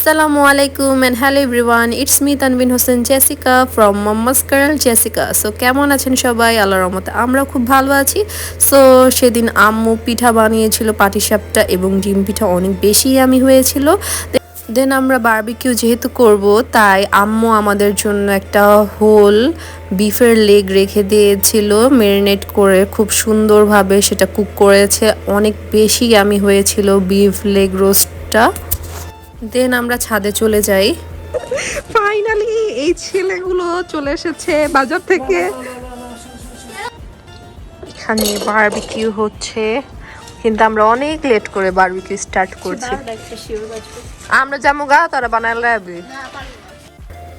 Assalamu alaikum and hello everyone. It's me Tanvin Hossein Jessica from Mama's Girl Jessica. So কেমন আছেন সবাই? আল্লাহর রহমতে আমরা খুব ভালো আছি। সো সেদিন আম্মু পিঠা বানিয়েছিল পাটিসাপটা এবং ডিম পিঠা অনেক বেশি আমি হয়েছিল। দেন আমরা বারবিকিউ যেহেতু করব তাই আম্মু আমাদের জন্য একটা হোল বিফের লেগ রেখে দিয়েছিল ম্যারিনেট করে খুব সুন্দরভাবে সেটা কুক করেছে। অনেক বেশি আমি হয়েছিল বিফ লেগ রোস্টটা। দেন আমরা ছাদে চলে যাই। ফাইনালি এই ছেলেগুলো চলে এসেছে বাজার থেকে। এখানে বারবিকিউ হচ্ছে, কিন্তু আমরা অনেক লেট করে বারবিকিউ স্টার্ট করছি। আমরা যাবো গা, তারা বানালে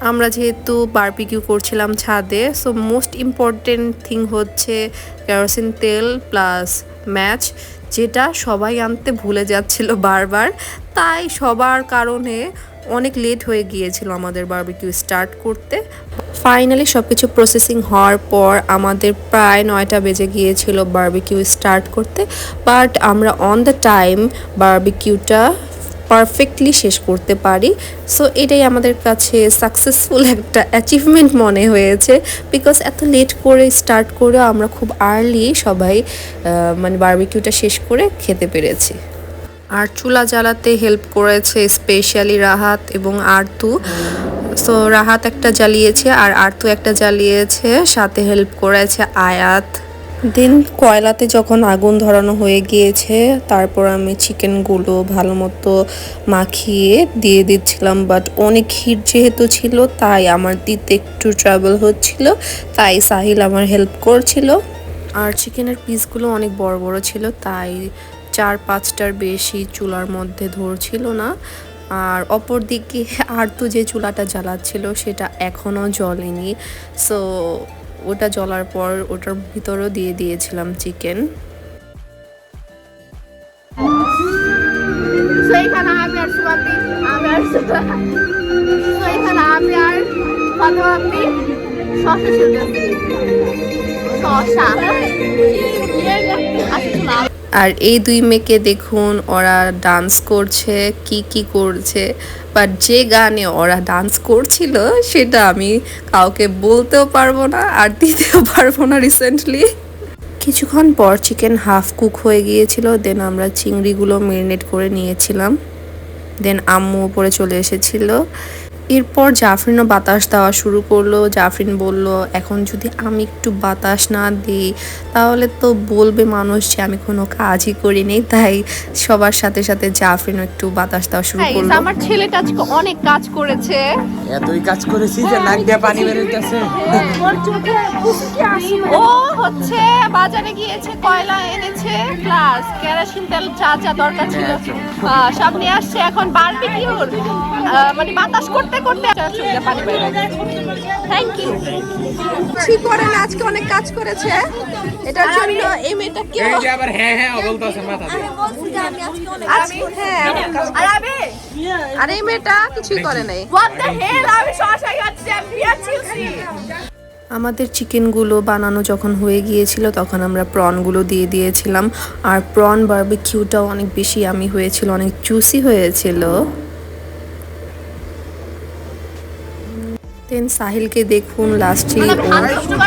আমরা যেহেতু বারবিকিউ করছিলাম ছাদে, সো মোস্ট ইম্পর্টেন্ট থিং হচ্ছে কেরোসিন তেল প্লাস ম্যাচ, যেটা সবাই আনতে ভুলে যাচ্ছিল বারবার। তাই সবার কারণে অনেক লেট হয়ে গিয়েছিল আমাদের বারবিকিউ স্টার্ট করতে। ফাইনালি সব কিছু প্রসেসিং হওয়ার পর আমাদের প্রায় 9টা বেজে গিয়েছিল বারবিকিউ স্টার্ট করতে, বাট আমরা অন দ্য টাইম বারবিকিউটা পারফেক্টলি শেষ করতে পারি। সো এটাই আমাদের কাছে সাকসেসফুল একটা অ্যাচিভমেন্ট মনে হয়েছে, বিকজ এত লেট করে স্টার্ট করেও আমরা খুব আর্লি সবাই মানে বারবিকিউটা শেষ করে খেতে পেরেছি। আর চুলা জ্বালাতে হেল্প করেছে স্পেশালি রাহাত এবং আরতু। সো রাহাত একটা জ্বালিয়েছে আর আরতু একটা জ্বালিয়েছে, সাথে হেল্প করেছে আয়াত। দেন কয়লাতে যখন আগুন ধরানো হয়ে গিয়েছে তারপর আমি চিকেনগুলো ভালো মতো মাখিয়ে দিয়ে দিচ্ছিলাম, বাট অনেক হিট যেহেতু ছিল তাই আমার দিতে একটু ট্রাবল হচ্ছিল, তাই সাহিল আমার হেল্প করছিল। আর চিকেনের পিসগুলো অনেক বড় বড় ছিল, তাই 4-5টার বেশি চুলার মধ্যে ধরছিল না। আর অপর দিকে আরতু যে চুলাটা জ্বালাচ্ছিল সেটা এখনও জ্বলেনি। সো ওটা জ্বলার পর ওটার ভিতরেও দিয়ে দিয়েছিলাম চিকেন। আর এই দুই মেয়েকে দেখুন, ওরা ডান্স করছে, কি করছে, বাট যে গানে ওরা ডান্স করছিল সেটা আমি কাউকে বলতেও পারবো না আর দিতেও পারবো না রিসেন্টলি। কিছুক্ষণ পর চিকেন হাফ কুক হয়ে গিয়েছিল, দেন আমরা চিংড়িগুলো ম্যারিনেট করে নিয়েছিলাম। দেন আম্মু উপরে চলে এসেছিল। এরপর জাফরিনও বাতাস দেওয়া শুরু করলো। জাফরিন বলল, এখন যদি আমি একটু বাতাস না দিই তাহলে তো বলবে মানুষ যে আমি কোনো কাজই করিনি, তাই সবার সাথে সাথে জাফরিনও একটু বাতাস দেওয়া শুরু করলো। আমার ছেলেটা আজকে অনেক কাজ করেছে, এতই কাজ করেছি যে নাক দিয়ে পানি বের হইতেছে। ও হচ্ছে বাজারে গিয়েছে, কয়লা এনেছে প্লাস কেরোসিন তেল যা যা দরকার ছিল সব নিয়ে আসছে। এখন বারবিকিউর মানে বাতাস করতে করতে পানি বের হয়ে গেছে। Thank you. ঠিক করে না, আজকে অনেক কাজ করেছে। এটার জন্য এই মেয়েটাকে এই যে আবার হ্যাঁ হ্যাঁ বলতাছে মাথা দিয়ে। আর এই মেয়েটা কিছুই করে নাই। আমাদের চিকেনগুলো বানানো যখন হয়ে গিয়েছিল তখন আমরা প্রনগুলো দিয়ে দিয়েছিলাম। আর প্রন বারবিকিউটাও অনেক বেশি আমি হয়েছিল, অনেক জুসি হয়েছিল। দেন সাহিলকে দেখুন লাস্টে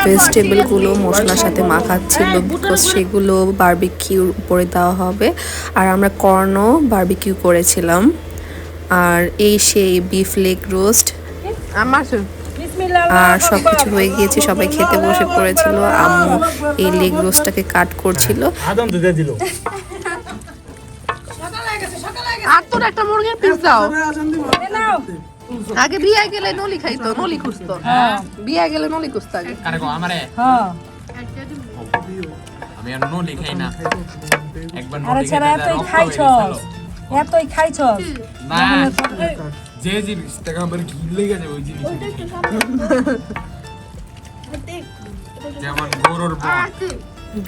ভেজিটেবলগুলো মশলার সাথে মাখাচ্ছিল, বিকজ সেগুলো বারবিকিউর উপরে দেওয়া হবে। আর আমরা কর্নও বারবিকিউ করেছিলাম। আর এই সেই বিফ লেগ রোস্ট আর সব কিছু হয়ে গিয়েছে, সবাই খেতে বসে পড়েছিল। আম্মু এই লেগ রোস্টটাকে কাট করছিল। আর তোর একটা মুরগির পিস দাও। আগে বিয়ে গেলে নলি খাইতো, নলি খুঁজতো। বিয়ে গেলে নলি খুঁজতো আগে। আরে গো আমারে আমি আর নলি খাই না। একবার নলি খেতে এতই খাইছস না, যে জিনিস টাকা আমার ঘি লেগে যাবে ওই জিনিস যেমন গরুর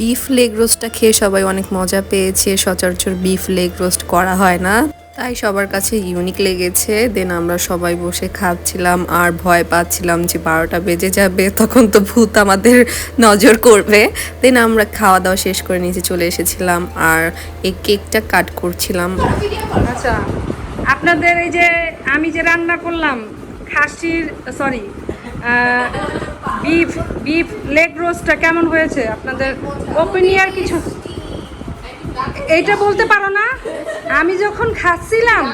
বিফ লেগ রোস্টটা খেয়ে সবাই অনেক মজা পেয়েছে। সচরাচর বিফ লেগ রোস্ট করা হয় না, তাই সবার কাছে ইউনিক লেগেছে। দেন আমরা সবাই বসে খাচ্ছিলাম আর ভয় পাচ্ছিলাম যে 12টা বেজে যাবে, তখন তো ভূত আমাদের নজর করবে। দেন আমরা খাওয়া দাওয়া শেষ করে নিচে চলে এসেছিলাম আর এই কেকটা কাট করছিলাম। আচ্ছা আপনাদের এই যে আমি যে রান্না করলাম খাসির সরি বিফ লেগ রোস্টটা কেমন হয়েছে আপনাদের ওপিনিয়ন কিছু এইটা বলতে পারো না? আমি যখন খাচ্ছিলাম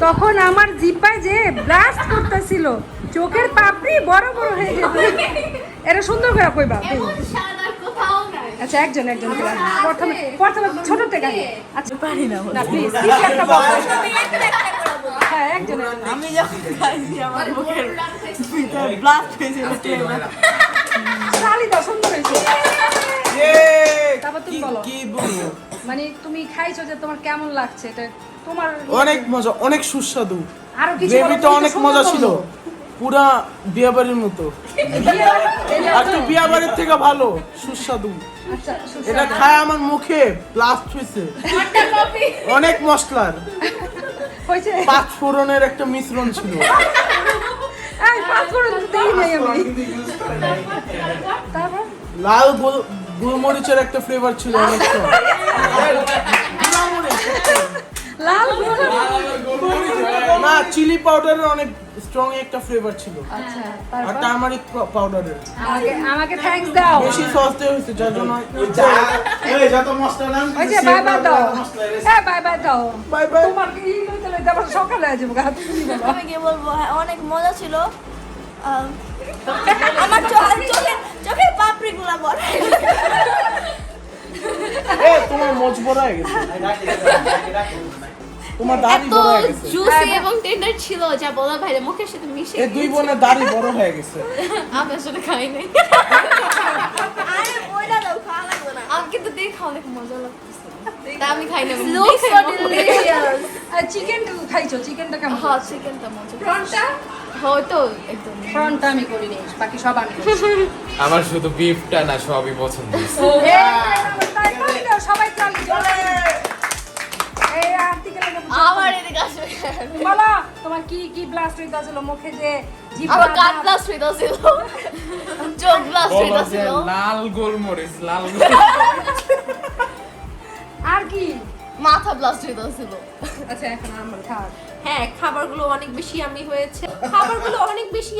তখন আমার জিহ্বায় যে ব্লাস্ট করতেছিল, চোখের পাপড়ি বড় বড় হয়ে গেছে। এটা সুন্দর করে কইবা আচ্ছা একজন করে প্রথমে ছোট থেকে আচ্ছা পারি না প্লিজ কিছু একটা বলো। হ্যাঁ একজন আমি যখন খাইছি আমার মুখের ভিতরে ব্লাস্ট হয়েছিল শালি দাও সুন্দর হয়েছে। তারপর তুমি বলো কি বলবো, মানে তুমি খাইছো যে তোমার কেমন লাগছে এটা তোমার অনেক মজা, অনেক সুস্বাদু। আরো কিছু গ্রেভিটা অনেক মজা ছিল, পুরা বিয়াবাড়ির মতো, আর একটু বিয়াবাড়ির থেকে ভালো সুস্বাদু। আচ্ছা এটা খায় আমার মুখে ব্লাস্ট হয়েছে, অনেক মশলার হয়েছে 5 ফোড়নের একটা মিশ্রণ ছিল। এই পাঁচ করে দেই নাই আমি তারপর লাল গোলমরিচের একটা ফ্লেভার ছিল অনেকটা। লাল না, চিলি পাউডারের অনেক স্ট্রং একটা ফ্লেভার ছিল, আচ্ছা আর তারপর টার্মারিক পাউডারের আমাকে থ্যাঙ্কস দাও বেশি সস দিয়ে হয়েছে, যার জন্য ওই যে বাই বাই দাও হ্যাঁ বাই বাই দাও বাই বাই। তোমার কি লইতে লইতে আবার সকালে আসবো হাত তুমি বলো আমি কি বলবো, হ্যাঁ, অনেক মজা ছিল। আমার চোখের পাপড়ি গুলা বড় তোমার মোচ বড় হয়ে গেছে, তোমার দাড়ি এত বড় হয়ে গেছে, জুসি এবং টেন্ডার ছিল যা বলা ভাইরে মুখের সাথে মিশে এই দুই বোনের দাড়ি বড় হয়ে গেছে। আমি আসলে খাই নাই। আরে ওইটা দাও, খাওয়া লাগবে না। আমি কিন্তু দেখে অনেক মজা লাগতেছে, তা আমি খাই না। Looks so delicious. আর চিকেন খাইছো চিকেনটা কেমন হ্যাঁ চিকেনটা মজা। ফ্রন্টটা হয়তো একদম ফ্রন্টটা আমি করিনি বাকি সব আমি করছি আমার শুধু বিফটা না সবই পছন্দ হয়েছে। তাই করি দাও, সবাই চলে চলে এই আর্টিকেলে আমার এদিকে আসবে। বলো তোমার কি কি ব্লাস্ট হইতাছিল মুখে যে জিভ আমার কান ব্লাস্ট হইতাছিল, চোখ ব্লাস্ট হইতাছিল, লাল গোলমরিচ, লাল আর কি মাথা ব্লাস্ট হইতাছিল। আচ্ছা এখন আমরা খাওয়া হ্যাঁ খাবারগুলো অনেক বেশি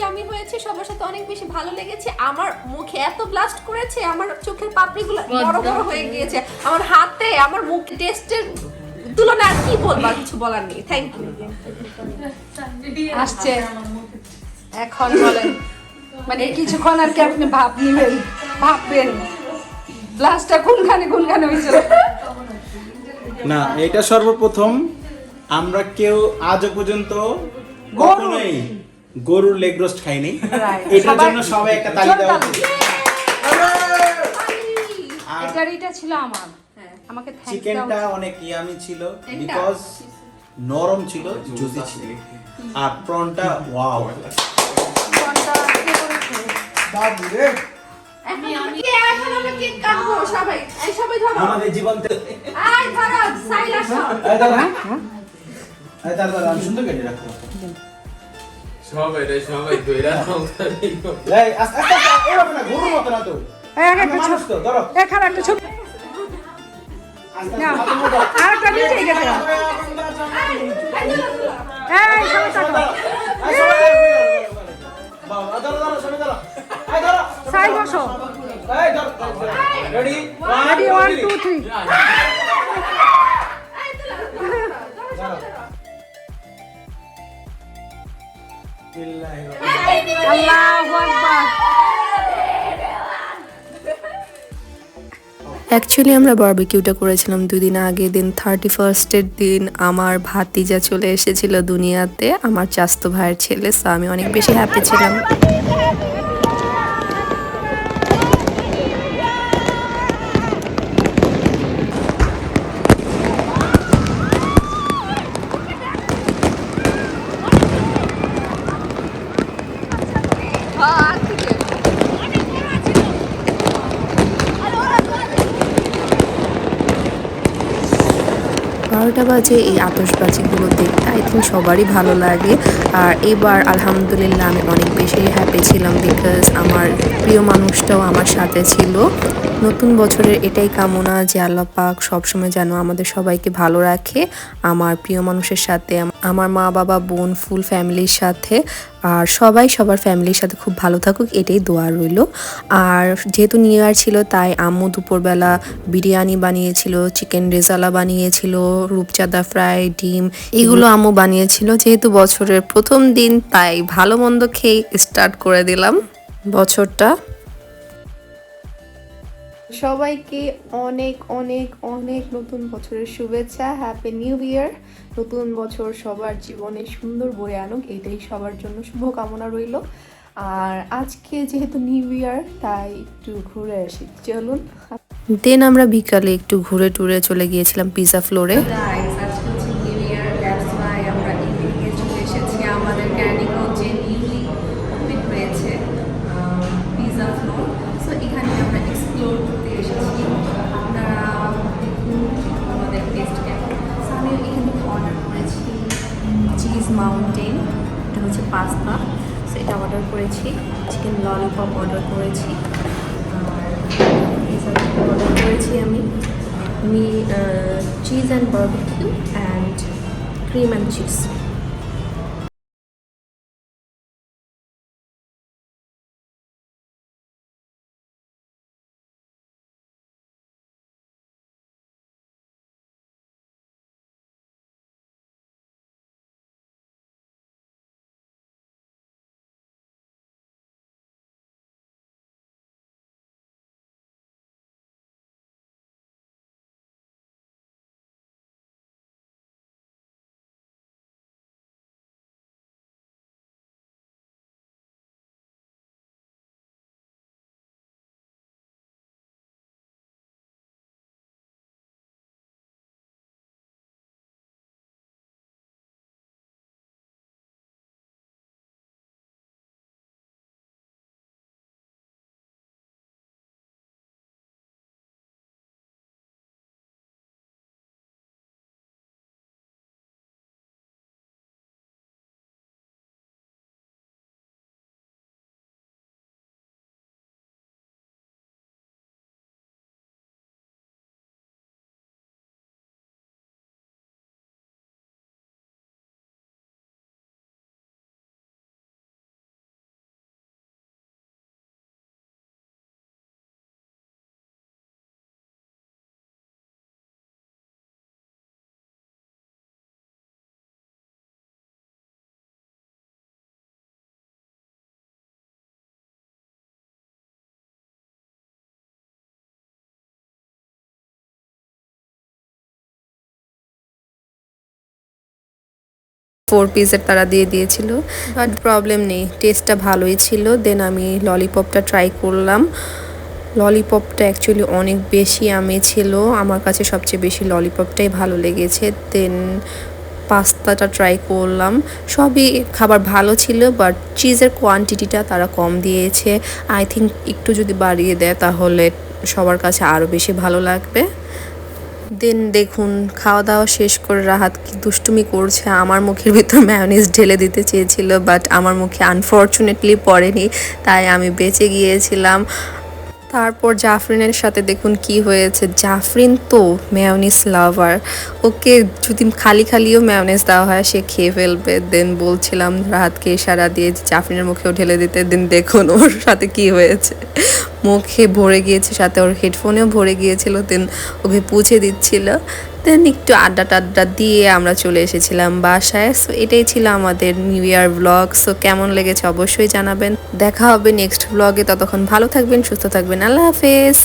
আমি হয়েছে, সবার সাথে অনেক বেশি ভালো লেগেছে। আমার মুখে এত ব্লাস্ট করেছে, আমার চোখের পাপড়িগুলো বড় বড় হয়ে গিয়েছে, আমার হাতে আমার মুখ টেস্টের তুলনায় আর কি বলবা, কিছু বলার নেই। Thank you. আসছে এখন বলেন মানে কিছুক্ষণ আর কি আপনি ভাববেন ব্লাস্টটা কোনখানে হয়েছিল। না, এটা সর্বপ্রথম আমরা কেউ আজও পর্যন্ত কখনোই গরুর লেগ রোস্ট খাইনি। এটার জন্য সবাই একটা তালি দেওয়া উচিত। আর এটা ছিল আমার আমাকে থ্যাঙ্কস চিকেনটা অনেক ইয়ামি ছিল, বিকজ নরম ছিল, জুসি ছিল, আর প্রনটা ওয়াও। এখন আমরা কেক কাটবো সবাই, এই সবাই ধরো, আমাদের জীবন আই ধরো সাইলাস আমি সুন্দর কেটে রাখবো। সবাই দইরা এই আস্তে আস্তে এভাবে না, গরুর মতো না তো, মানুষ তো, ধরো এখানে একটা ছোট না আর একটা নিচে গেছে এই সবাই থাকো বাবা ধরো সবাই ধরো, এই ধরো সাই বসো এই ধরো, রেডি রেডি 1 2 3 আল্লাহু আকবার। অ্যাকচুয়ালি আমরা বারবিকিউটা করেছিলাম 2 দিন আগে, দিন 31st-এর দিন আমার ভাতিজা চলে এসেছিল দুনিয়াতে, আমার চাস্তো ভাইয়ের ছেলে। সো আমি অনেক বেশি হ্যাপি ছিলাম। হ্যাঁ ঠিক আছে। 12টা বাজে এই আতশবাজিগুলো দেখতে আই থিঙ্ক সবারই ভালো লাগে। আর এবার আলহামদুলিল্লাহ আমি অনেক বেশি হ্যাপি ছিলাম, বিকজ আমার প্রিয় মানুষটাও আমার সাথে ছিল। নতুন বছরের এটাই কামনা যে আল্লাহ পাক সবসময় যেন আমাদের সবাইকে ভালো রাখে, আমার প্রিয় মানুষের সাথে আমার মা বাবা বোন ফুল ফ্যামিলির সাথে, আর সবাই সবার ফ্যামিলির সাথে খুব ভালো থাকুক এটাই দোয়া রইল। আর যেহেতু নিউ ইয়ার ছিল তাই আম্মু দুপুরবেলা বিরিয়ানি বানিয়েছিল, চিকেন রেজালা বানিয়েছিল, রূপচাঁদা ফ্রাই, ডিম, এগুলো আম্মু বানিয়েছিল। যেহেতু বছরের প্রথম দিন তাই ভালো মন্দ খেয়ে স্টার্ট করে দিলাম বছরটা। সবাইকে অনেক অনেক অনেক নতুন বছরের শুভেচ্ছা, হ্যাপি নিউ ইয়ার। নতুন বছর সবার জীবনে সুন্দর বয়ে আনুক এটাই সবার জন্য শুভকামনা রইল। আর আজকে যেহেতু নিউ ইয়ার তাই একটু ঘুরে আসি, চলুন। দেন আমরা বিকালে একটু ঘুরে টুরে চলে গিয়েছিলাম পিজা ফ্লোরে। চিজ মাউন্টেন, এটা হচ্ছে পাস্তা, সেটা অর্ডার করেছি। চিকেন ললিপপ অর্ডার করেছি, আর অর্ডার করেছি আমি cheese and barbecue and cream and cheese. Four পিসের তারা দিয়ে দিয়েছিল, বাট প্রবলেম নেই, টেস্টটা ভালোই ছিল। দেন আমি ললিপপটা ট্রাই করলাম। ললিপপটা অ্যাকচুয়ালি অনেক বেশি আমি ছিল, আমার কাছে সবচেয়ে বেশি ললিপপটাই ভালো লেগেছে। দেন পাস্তাটা ট্রাই করলাম, সবই খাবার ভালো ছিল, বাট চিজের কোয়ান্টিটিটা তারা কম দিয়েছে। আই থিঙ্ক একটু যদি বাড়িয়ে দেয় তাহলে সবার কাছে আরও বেশি ভালো লাগবে। দেন দেখুন খাওয়া দাওয়া শেষ করে রাহাত কি দুষ্টুমি করছে, আমার মুখের ভিতর ম্যায়োনিজ ঢেলে দিতে চেয়েছিল, বাট আমার মুখে আনফর্চুনেটলি পড়েনি, তাই আমি বেঁচে গিয়েছিলাম। তারপর জাফরিনের সাথে দেখুন কি হয়েছে। জাফরিন তো মেয়োনিজ লাভার, ওকে যদি খালি খালিও মেয়োনিজ দেওয়া হয় সে খেয়ে ফেলবে। দেন বলছিলাম রাহাতকে ইশারা দিয়ে জাফরিনের মুখেও ঢেলে দিতে। দেন দেখুন ওর সাথে কি হয়েছে, মুখে ভরে গিয়েছে, সাথে ওর হেডফোনেও ভরে গিয়েছিল। দেন ওকে পুছে দিচ্ছিল। দেন একটু আড্ডা টাড্ডা দিয়ে আমরা চলে এসেছিলাম বাসায়। সো এটাই ছিল আমাদের নিউ ইয়ার ব্লগ। সো কেমন লেগেছে অবশ্যই জানাবেন। দেখা হবে নেক্সট ব্লগে, ততক্ষণ ভালো থাকবেন, সুস্থ থাকবেন, আল্লাহ হাফেজ।